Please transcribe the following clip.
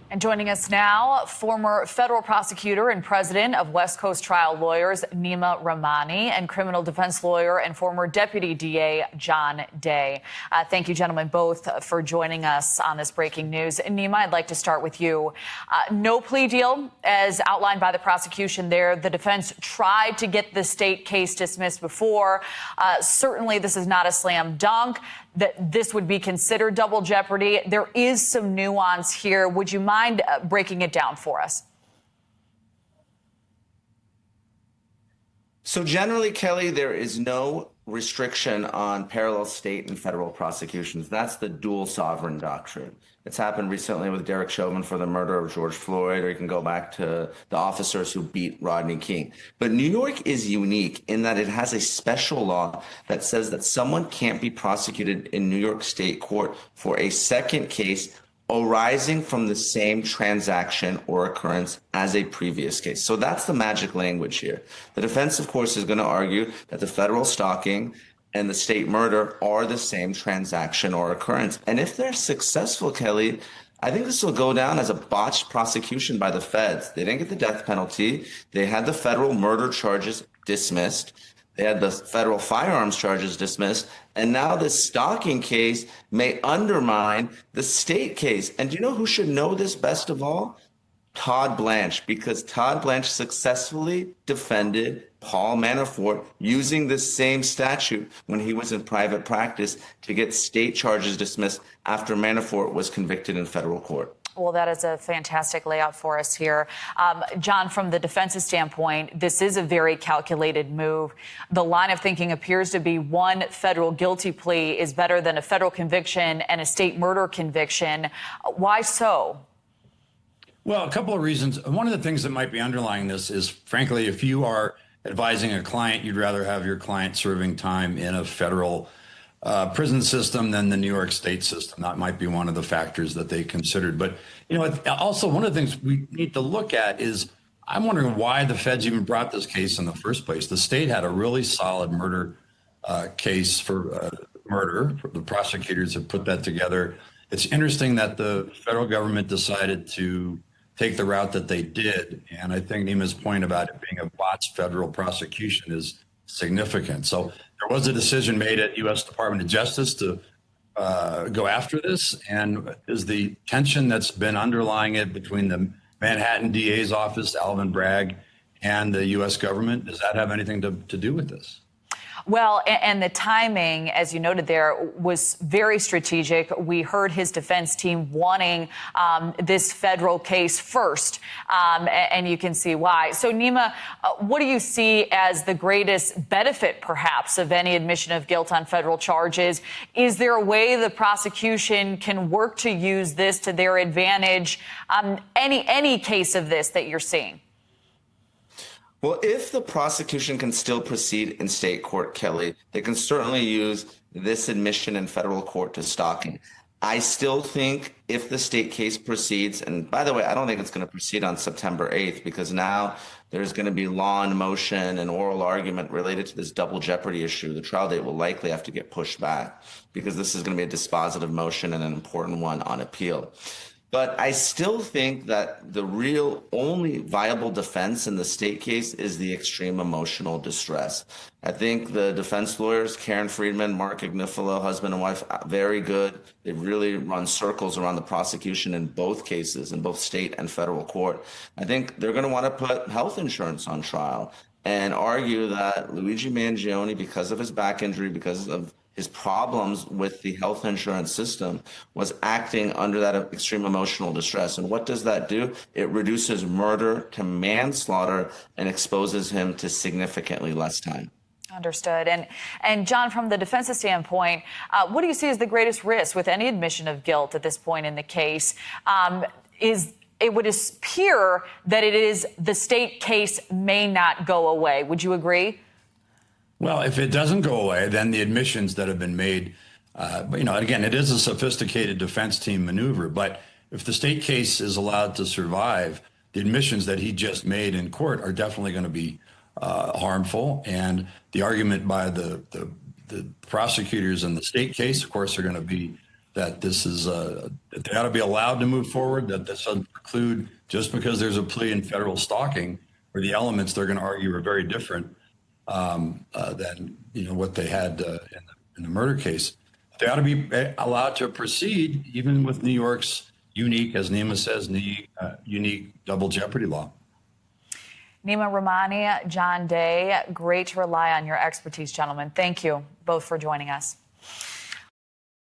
And joining us now, former federal prosecutor and president of West Coast Trial Lawyers, Neama Rahmani, and criminal defense lawyer and former deputy DA, John Day. Thank you, gentlemen, both for joining us on this breaking news. Neama, I'd like to start with you. No plea deal, as outlined by the prosecution there. The defense tried to get the state case dismissed before. Certainly, this is not a slam dunk that this would be considered double jeopardy. There is some nuance here. Would you mind breaking it down for us? So generally, Kelly, there is no restriction on parallel state and federal prosecutions. That's the dual sovereign doctrine. It's happened recently with Derek Chauvin for the murder of George Floyd, or you can go back to the officers who beat Rodney King. But New York is unique in that it has a special law that says that someone can't be prosecuted in New York State court for a second case arising from the same transaction or occurrence as a previous case. So that's the magic language here. The defense, of course, is going to argue that the federal stalking and the state murder are the same transaction or occurrence. And if they're successful, Kelly, I think this will go down as a botched prosecution by the feds. They didn't get the death penalty. They had the federal murder charges dismissed. They had the federal firearms charges dismissed. And now this stalking case may undermine the state case. And do you know who should know this best of all? Todd Blanche, because Todd Blanche successfully defended Paul Manafort using the same statute when he was in private practice to get state charges dismissed after Manafort was convicted in federal court. Well, that is a fantastic layout for us here. John, from the defense's standpoint, this is a very calculated move. The line of thinking appears to be one federal guilty plea is better than a federal conviction and a state murder conviction. Why so? Well, a couple of reasons. One of the things that might be underlying this is, frankly, if you are advising a client, you'd rather have your client serving time in a federal prison system than the New York State system. That might be one of the factors that they considered. But, you know, also one of the things we need to look at is, I'm wondering why the feds even brought this case in the first place. The state had a really solid murder case for murder. The prosecutors have put that together. It's interesting that the federal government decided to take the route that they did. And I think Neema's point about it being a botched federal prosecution is significant. So there was a decision made at U.S. Department of Justice to go after this. And is the tension that's been underlying it between the Manhattan DA's office, Alvin Bragg, and the U.S. government, does that have anything to do with this? Well, and the timing, as you noted there, was very strategic. We heard his defense team wanting this federal case first, and you can see why. So, Neama, what do you see as the greatest benefit, perhaps, of any admission of guilt on federal charges? Is there a way the prosecution can work to use this to their advantage? Any case of this that you're seeing? Well, if the prosecution can still proceed in state court, Kelly, they can certainly use this admission in federal court to stalking. I still think if the state case proceeds, and by the way, I don't think it's going to proceed on September 8th, because now there's going to be law in motion and oral argument related to this double jeopardy issue. The trial date will likely have to get pushed back because this is going to be a dispositive motion and an important one on appeal. But I still think that the real only viable defense in the state case is the extreme emotional distress. I think the defense lawyers, Karen Friedman, Mark Agnifilo, husband and wife, very good. They really run circles around the prosecution in both cases, in both state and federal court. I think they're going to want to put health insurance on trial and argue that Luigi Mangione, because of his back injury, because of his problems with the health insurance system, was acting under that extreme emotional distress. And what does that do? It reduces murder to manslaughter and exposes him to significantly less time. Understood. And John, from the defense's standpoint, what do you see as the greatest risk with any admission of guilt at this point in the case? It would appear that it is the state case may not go away. Would you agree? Well, if it doesn't go away, then the admissions that have been made, again, it is a sophisticated defense team maneuver. But if the state case is allowed to survive, the admissions that he just made in court are definitely going to be harmful. And the argument by the prosecutors in the state case, of course, are going to be that this is that they ought to be allowed to move forward. That this doesn't preclude just because there's a plea in federal stalking, where the elements they're going to argue are very different than what they had in the murder case. They ought to be allowed to proceed even with New York's unique, as Neama says, unique double jeopardy law. Neama Rahmani, John Day, great to rely on your expertise, gentlemen. Thank you both for joining us.